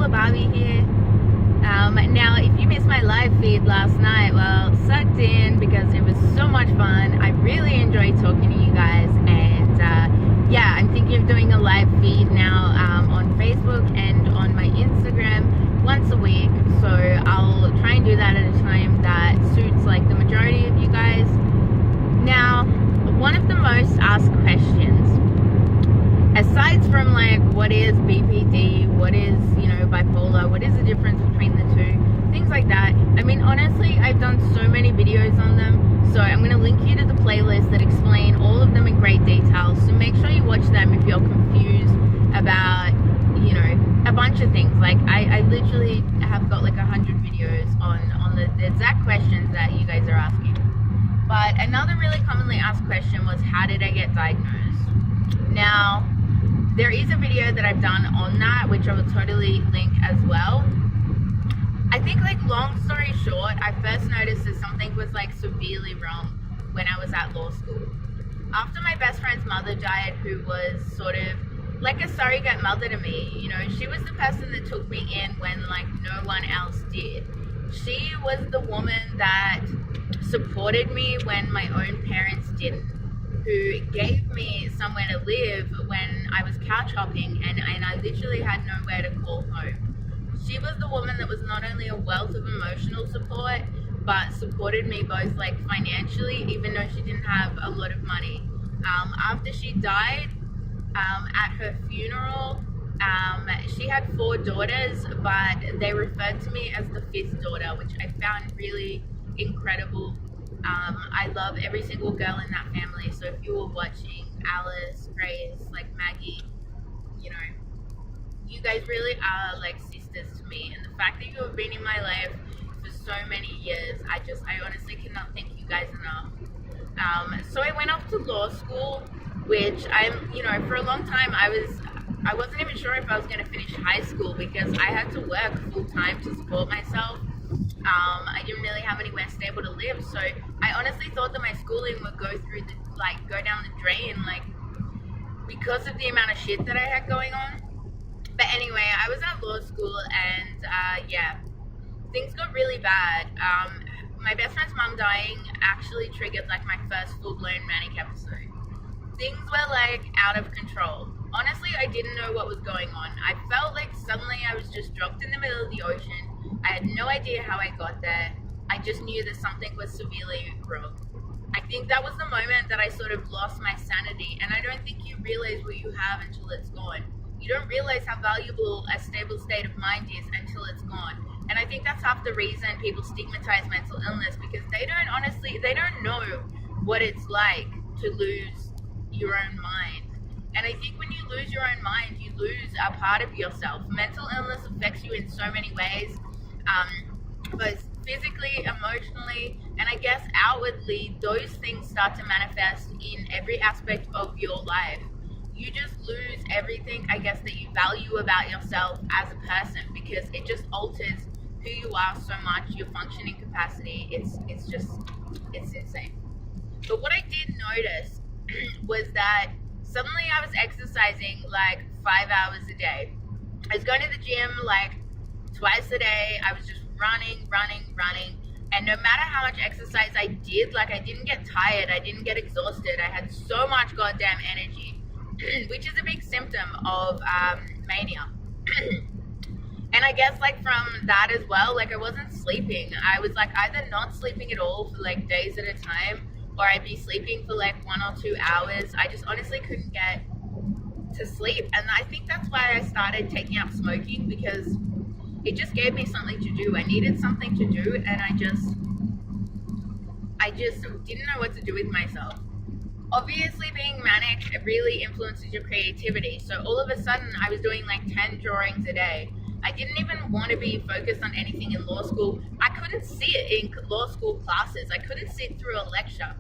Bipolar Barbie here. Now, if you missed my live feed last night, well, sucked in because it was so much fun. I really enjoyed talking to you guys, and yeah, I'm thinking of doing a live feed now on Facebook and on my Instagram once a week. So I'll try and do that at a time that suits like the majority of you guys. Now, one of the most asked questions, aside from like what is BPD, what is, bipolar, what is the difference between the two, things like that. I mean, honestly, I've done so many videos on them, so I'm going to link you to the playlist that explain all of them in great detail, so make sure you watch them if you're confused about, a bunch of things. Like, I literally have got like 100 videos on the exact questions that you guys are asking. But another really commonly asked question was, how did I get diagnosed? Now, there is a video that I've done on that, which I will totally link as well. I think, like, long story short, I first noticed that something was like severely wrong when I was at law school. After my best friend's mother died, who was sort of like a surrogate mother to me, she was the person that took me in when like no one else did. She was the woman that supported me when my own parents didn't, who gave me somewhere to live when I was couch hopping and I literally had nowhere to call home. She was the woman that was not only a wealth of emotional support, but supported me both like financially, even though she didn't have a lot of money. After she died, at her funeral, she had 4 daughters, but they referred to me as the 5th daughter, which I found really incredible. I love every single girl in that family, so if you were watching, Alice, Grace, like Maggie, you guys really are like sisters to me, and the fact that you have been in my life for so many years, I honestly cannot thank you guys enough. So I went off to law school, which for a long time I wasn't even sure if I was going to finish high school because I had to work full time to support myself. I didn't really have anywhere stable to live, so I honestly thought that my schooling would go down the drain, like, because of the amount of shit that I had going on. But anyway, I was at law school, and yeah, things got really bad. My best friend's mom dying actually triggered like my first full-blown manic episode. Things were like out of control. Honestly, I didn't know what was going on. I felt like suddenly I was just dropped in the middle of the ocean. I had no idea how I got there. I just knew that something was severely wrong. I think that was the moment that I sort of lost my sanity, and I don't think you realize what you have until it's gone. You don't realize how valuable a stable state of mind is until it's gone. And I think that's half the reason people stigmatize mental illness, because they don't know what it's like to lose your own mind. And I think when you lose your own mind, you lose a part of yourself. Mental illness affects you in so many ways, both physically, emotionally, and I guess outwardly. Those things start to manifest in every aspect of your life. You just lose everything, I guess, that you value about yourself as a person, because it just alters who you are so much, your functioning capacity. It's insane. But what I did notice was that suddenly I was exercising like 5 hours a day. I was going to the gym like twice a day. I was just running. And no matter how much exercise I did, like, I didn't get tired. I didn't get exhausted. I had so much goddamn energy, which is a big symptom of mania. And I guess like from that as well, like, I wasn't sleeping. I was like either not sleeping at all for like days at a time, or I'd be sleeping for like 1 or 2 hours. I just honestly couldn't get to sleep. And I think that's why I started taking up smoking, because it just gave me something to do. I needed something to do, and I just didn't know what to do with myself. Obviously, being manic really influences your creativity. So all of a sudden, I was doing like 10 drawings a day. I didn't even want to be focused on anything in law school. I couldn't see it in law school classes. I couldn't sit through a lecture.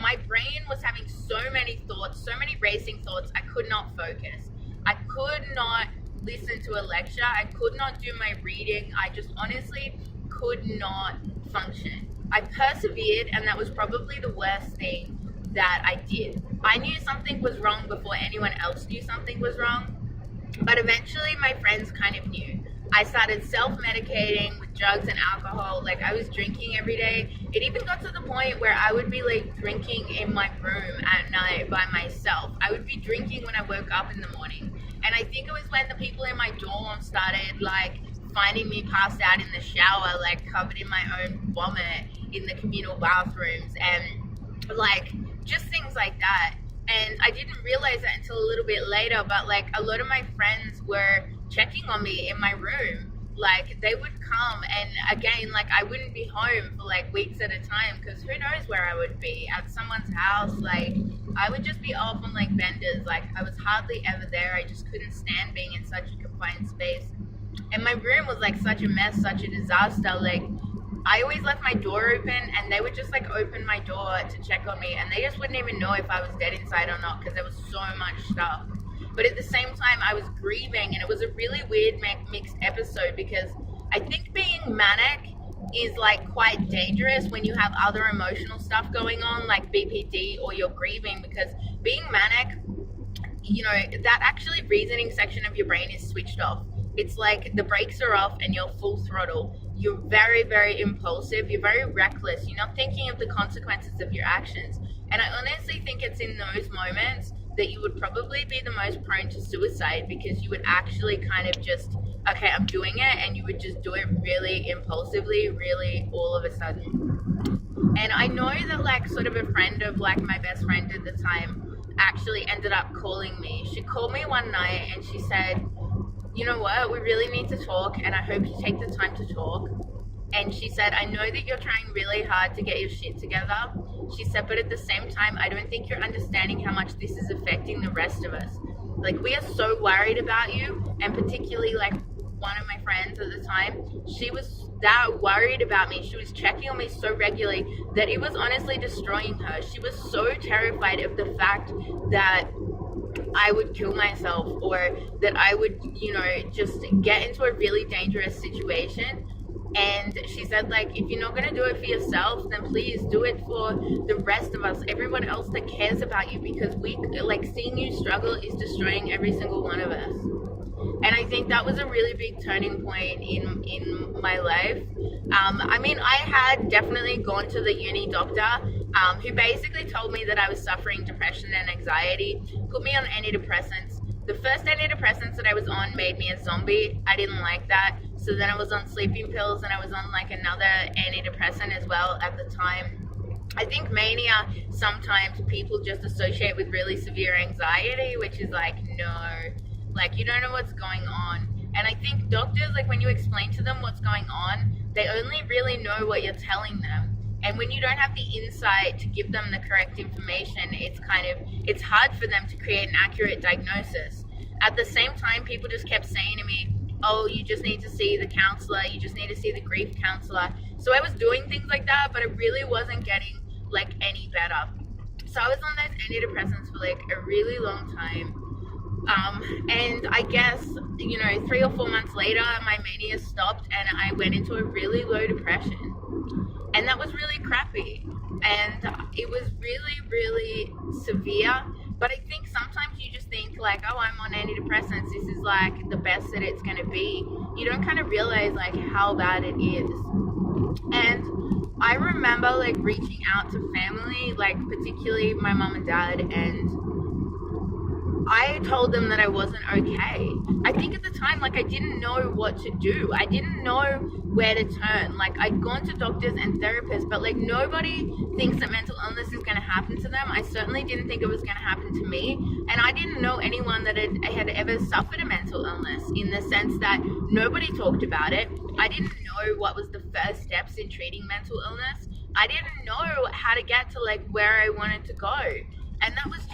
My brain was having so many thoughts, so many racing thoughts. I could not focus. I could not listen to a lecture. I could not do my reading. I just honestly could not function. I persevered, and that was probably the worst thing that I did. I knew something was wrong before anyone else knew something was wrong, but eventually my friends kind of knew. I started self-medicating with drugs and alcohol. Like, I was drinking every day. It even got to the point where I would be like drinking in my room at night by myself. I would be drinking when I woke up in the morning. And I think it was when the people in my dorm started like finding me passed out in the shower, like covered in my own vomit in the communal bathrooms, and like just things like that. And I didn't realize that until a little bit later, but like a lot of my friends were checking on me in my room. Like, they would come, and again, like, I wouldn't be home for like weeks at a time, because who knows where I would be, at someone's house. Like, I would just be off on like benders. Like, I was hardly ever there. I just couldn't stand being in such a confined space. And my room was like such a mess, such a disaster. Like, I always left my door open, and they would just like open my door to check on me, and they just wouldn't even know if I was dead inside or not, because there was so much stuff. But at the same time, I was grieving, and it was a really weird mixed episode, because I think being manic is like quite dangerous when you have other emotional stuff going on, like BPD, or you're grieving, because being manic, you know, that actually reasoning section of your brain is switched off. It's like the brakes are off and you're full throttle. You're very, very impulsive. You're very reckless. You're not thinking of the consequences of your actions. And I honestly think it's in those moments that you would probably be the most prone to suicide, because you would actually kind of just, okay, I'm doing it, and you would just do it really impulsively, really all of a sudden. And I know that like sort of a friend of like my best friend at the time actually ended up calling me. She called me one night and she said, you know what, we really need to talk, and I hope you take the time to talk. And she said, I know that you're trying really hard to get your shit together. She said, but at the same time, I don't think you're understanding how much this is affecting the rest of us. Like, we are so worried about you, and particularly like one of my friends at the time, she was that worried about me. She was checking on me so regularly that it was honestly destroying her. She was so terrified of the fact that I would kill myself, or that I would, you know, just get into a really dangerous situation. And she said, like, if you're not going to do it for yourself, then please do it for the rest of us, everyone else that cares about you, because we, like, seeing you struggle is destroying every single one of us. And I think that was a really big turning point in my life. I mean, I had definitely gone to the uni doctor, who basically told me that I was suffering depression and anxiety, put me on antidepressants. The first antidepressants that I was on made me a zombie. I didn't like that. So then I was on sleeping pills, and I was on like another antidepressant as well at the time. I think mania, sometimes people just associate with really severe anxiety, which is like, no, like, you don't know what's going on. And I think doctors, like, when you explain to them what's going on, they only really know what you're telling them. And when you don't have the insight to give them the correct information, it's hard for them to create an accurate diagnosis. At the same time, people just kept saying to me, oh, you just need to see the counselor, you just need to see the grief counselor. So I was doing things like that, but it really wasn't getting like any better. So I was on those antidepressants for like a really long time. And I guess, you know, 3 or 4 months later, my mania stopped, and I went into a really low depression. And that was really crappy. And it was really, really severe. But I think sometimes you just think like, oh, I'm on antidepressants, this is like the best that it's going to be. You don't kind of realize like how bad it is. And I remember like reaching out to family, like particularly my mom and dad, and I told them that I wasn't okay. I think at the time, like, I didn't know what to do. I didn't know where to turn. Like, I'd gone to doctors and therapists, but like, nobody thinks that mental illness is going to happen to them. I certainly didn't think it was going to happen to me. And I didn't know anyone that had ever suffered a mental illness, in the sense that nobody talked about it. I didn't know what was the first steps in treating mental illness. I didn't know how to get to like where I wanted to go. And that was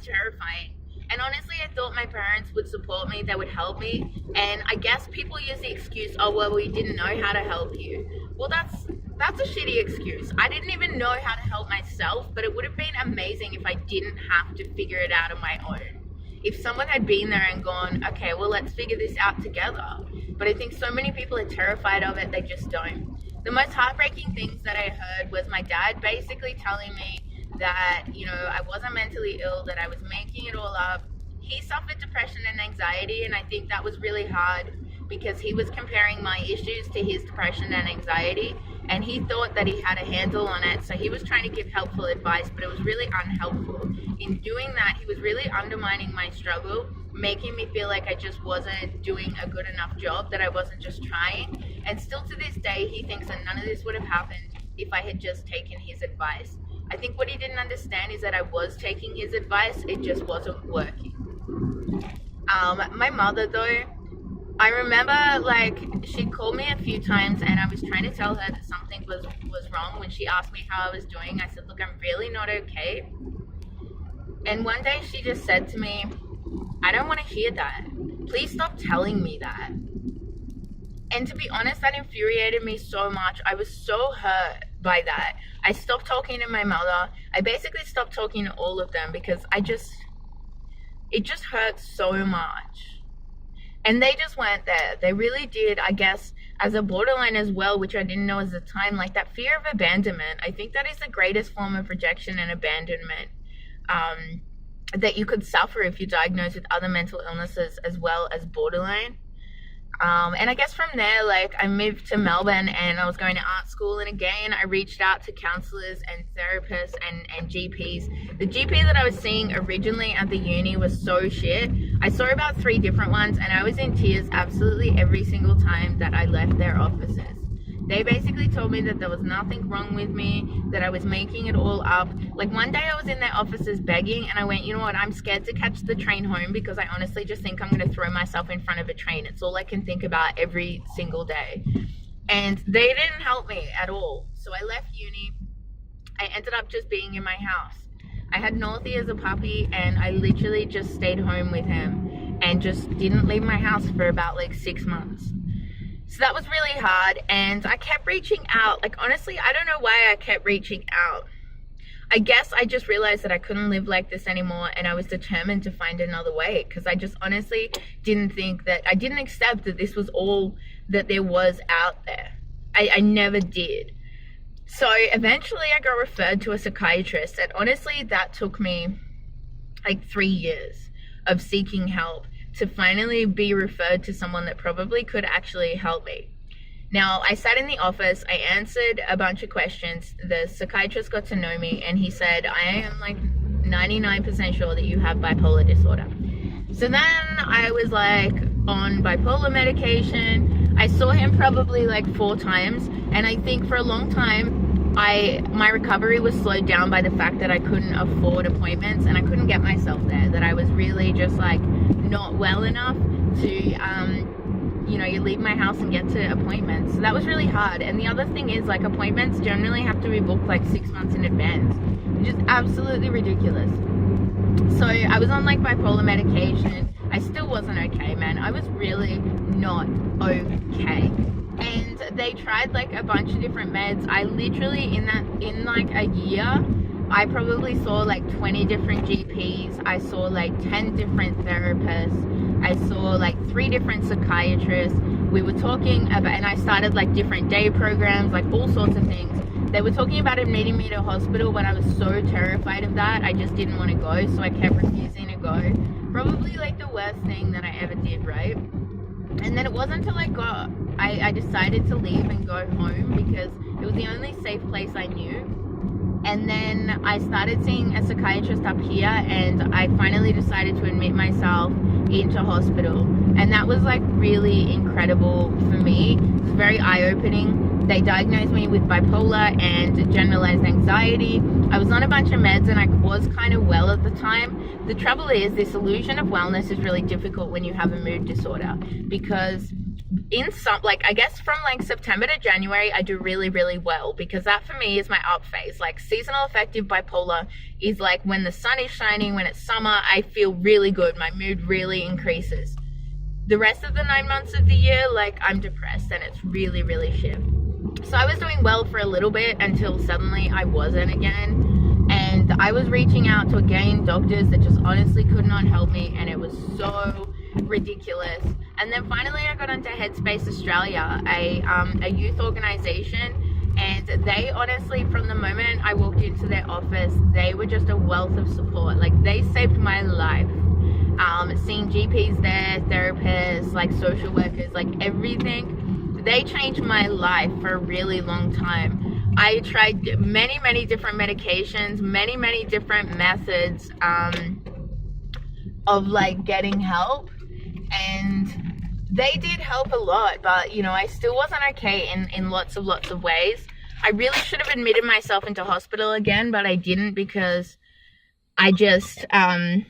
terrifying. And honestly, I thought my parents would support me, they would help me. And I guess people use the excuse, oh, well, we didn't know how to help you. Well, that's a shitty excuse. I didn't even know how to help myself, but it would have been amazing if I didn't have to figure it out on my own. If someone had been there and gone, okay, well, let's figure this out together. But I think so many people are terrified of it, they just don't. The most heartbreaking things that I heard was my dad basically telling me that, you know, I wasn't mentally ill, that I was making it all up. he suffered depression and anxiety, and I think that was really hard because he was comparing my issues to his depression and anxiety, and he thought that he had a handle on it, so he was trying to give helpful advice, but it was really unhelpful. In doing that, he was really undermining my struggle, making me feel like I just wasn't doing a good enough job, that I wasn't just trying. And still to this day, he thinks that none of this would have happened if I had just taken his advice. I think what he didn't understand is that I was taking his advice, it just wasn't working. My mother though, I remember like she called me a few times and I was trying to tell her that something was wrong. When she asked me how I was doing, I said, look, I'm really not okay. And one day she just said to me, I don't want to hear that. Please stop telling me that. And to be honest, that infuriated me so much. I was so hurt by that. I stopped talking to my mother. I basically stopped talking to all of them because it just hurt so much. And they just weren't there. They really did, I guess, as a borderline as well, which I didn't know at the time, like that fear of abandonment. I think that is the greatest form of rejection and abandonment that you could suffer if you're diagnosed with other mental illnesses as well as borderline. And I guess from there, like I moved to Melbourne and I was going to art school, and again I reached out to counselors and therapists and GPs. The GP that I was seeing originally at the uni was so shit. I saw about 3 different ones and I was in tears absolutely every single time that I left their offices. They basically told me that there was nothing wrong with me, that I was making it all up. Like one day I was in their offices begging and I went, you know what, I'm scared to catch the train home because I honestly just think I'm going to throw myself in front of a train. It's all I can think about every single day. And they didn't help me at all. So I left uni. I ended up just being in my house. I had Northie as a puppy and I literally just stayed home with him and just didn't leave my house for about like 6 months. So that was really hard, and I kept reaching out. Like, honestly, I don't know why I kept reaching out. I guess I just realized that I couldn't live like this anymore, and I was determined to find another way, because I just honestly didn't accept that this was all that there was out there. I never did. So eventually I got referred to a psychiatrist, and honestly, that took me like 3 years of seeking help to finally be referred to someone that probably could actually help me. Now, I sat in the office, I answered a bunch of questions. The psychiatrist got to know me and he said, I am like 99% sure that you have bipolar disorder. So then I was like on bipolar medication. I saw him probably like 4 times, and I think for a long time my recovery was slowed down by the fact that I couldn't afford appointments and I couldn't get myself there, that I was really just like not well enough to you leave my house and get to appointments. So that was really hard. And the other thing is, like, appointments generally have to be booked like 6 months in advance, which is absolutely ridiculous. So I was on like bipolar medication. I still wasn't okay, man. I was really not okay. And they tried like a bunch of different meds. I literally in like a year, I probably saw like 20 different GPs. I saw like 10 different therapists. I saw like 3 different psychiatrists. We were talking about, and I started like different day programs, like all sorts of things. They were talking about admitting me to a hospital, but I was so terrified of that. I just didn't want to go, so I kept refusing to go. Probably like the worst thing that I ever did, right? And then it wasn't until I decided to leave and go home because it was the only safe place I knew. And then I started seeing a psychiatrist up here, and I finally decided to admit myself into hospital. And that was like really incredible for me. It was very eye-opening. They diagnosed me with bipolar and generalized anxiety. I was on a bunch of meds and I was kind of well at the time. The trouble is, this illusion of wellness is really difficult when you have a mood disorder, because in some, like, I guess from like September to January, I do really, really well, because that for me is my up phase. Like, seasonal affective bipolar is like when the sun is shining, when it's summer, I feel really good. My mood really increases. The rest of the 9 months of the year, like, I'm depressed and it's really, really shit. So I was doing well for a little bit until suddenly I wasn't again. And I was reaching out to, again, doctors that just honestly could not help me, and it was so ridiculous. And then finally I got onto Headspace Australia, a youth organization, and they honestly, from the moment I walked into their office, they were just a wealth of support. Like, they saved my life. seeing GPs there, therapists, like social workers, like everything. They changed my life for a really long time. I tried many different medications, many different methods of like getting help, and they did help a lot, but you know, I still wasn't okay in lots of ways. I really should have admitted myself into hospital again, but I didn't, because I just I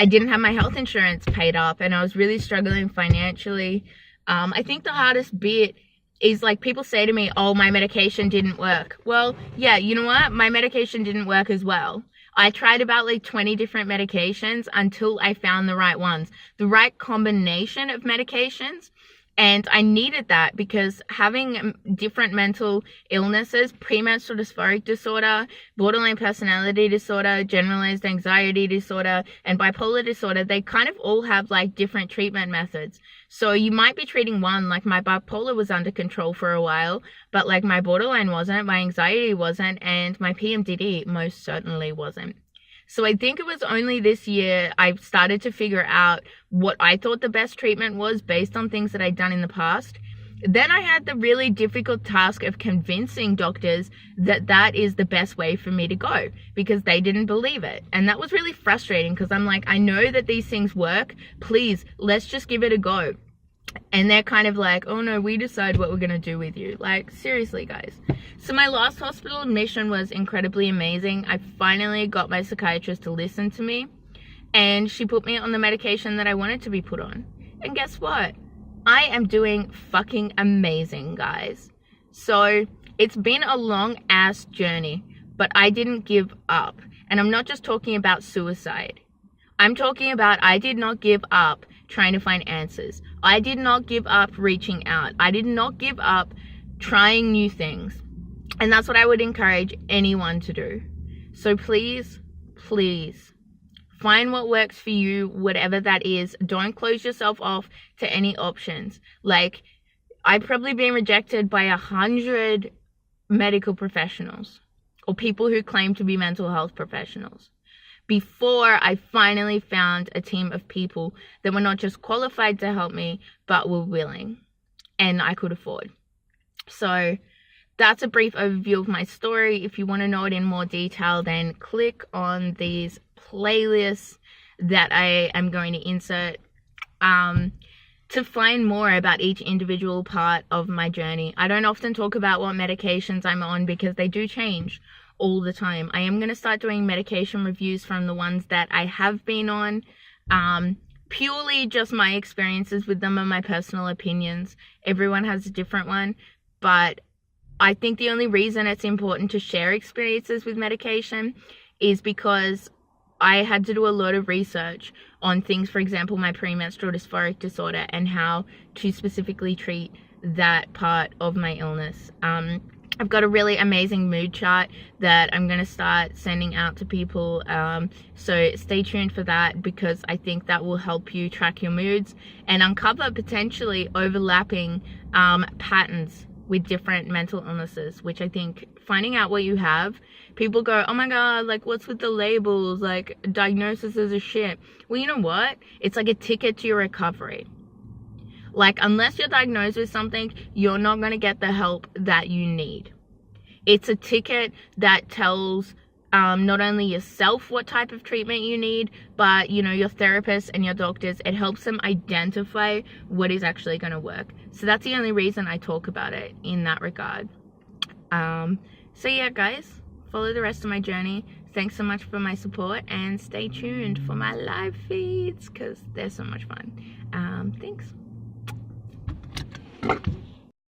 didn't have my health insurance paid up, and I was really struggling financially. I think the hardest bit is, like, people say to me, oh, my medication didn't work. Well, yeah, you know what? My medication didn't work as well. I tried about like 20 different medications until I found the right ones, the right combination of medications. And I needed that because having different mental illnesses, premenstrual dysphoric disorder, borderline personality disorder, generalized anxiety disorder, and bipolar disorder, they kind of all have like different treatment methods. So you might be treating one, like my bipolar was under control for a while, but like my borderline wasn't, my anxiety wasn't, and my PMDD most certainly wasn't. So I think it was only this year I started to figure out what I thought the best treatment was based on things that I'd done in the past. Then I had the really difficult task of convincing doctors that that is the best way for me to go, because they didn't believe it. And that was really frustrating, because I'm like, I know that these things work. Please, let's just give it a go. And they're kind of like, oh no, we decide what we're going to do with you. Like, seriously, guys. So my last hospital admission was incredibly amazing. I finally got my psychiatrist to listen to me, and she put me on the medication that I wanted to be put on. And guess what? I am doing fucking amazing, guys. So it's been a long ass journey, but I didn't give up. And I'm not just talking about suicide. I'm talking about I did not give up trying to find answers. I did not give up reaching out. I did not give up trying new things. And that's what I would encourage anyone to do. So please, please, find what works for you, whatever that is. Don't close yourself off to any options. Like, I've probably been rejected by 100 medical professionals or people who claim to be mental health professionals before I finally found a team of people that were not just qualified to help me, but were willing and I could afford. So that's a brief overview of my story. If you want to know it in more detail, then click on these playlists that I am going to insert to find more about each individual part of my journey. I don't often talk about what medications I'm on because they do change all the time. I am going to start doing medication reviews from the ones that I have been on, purely just my experiences with them and my personal opinions. Everyone has a different one, but I think the only reason it's important to share experiences with medication is because I had to do a lot of research on things, for example, my premenstrual dysphoric disorder and how to specifically treat that part of my illness. I've got a really amazing mood chart that I'm going to start sending out to people. So stay tuned for that, because I think that will help you track your moods and uncover potentially overlapping patterns with different mental illnesses, which I think finding out what you have, people go, oh my God, like, what's with the labels? Like, diagnosis is a shit. Well, you know what? It's like a ticket to your recovery. Like, unless you're diagnosed with something, you're not going to get the help that you need. It's a ticket that tells not only yourself what type of treatment you need, but, you know, your therapist and your doctors. It helps them identify what is actually going to work. So that's the only reason I talk about it in that regard. So yeah, guys, follow the rest of my journey. Thanks so much for my support, and stay tuned for my live feeds because they're so much fun. Thanks.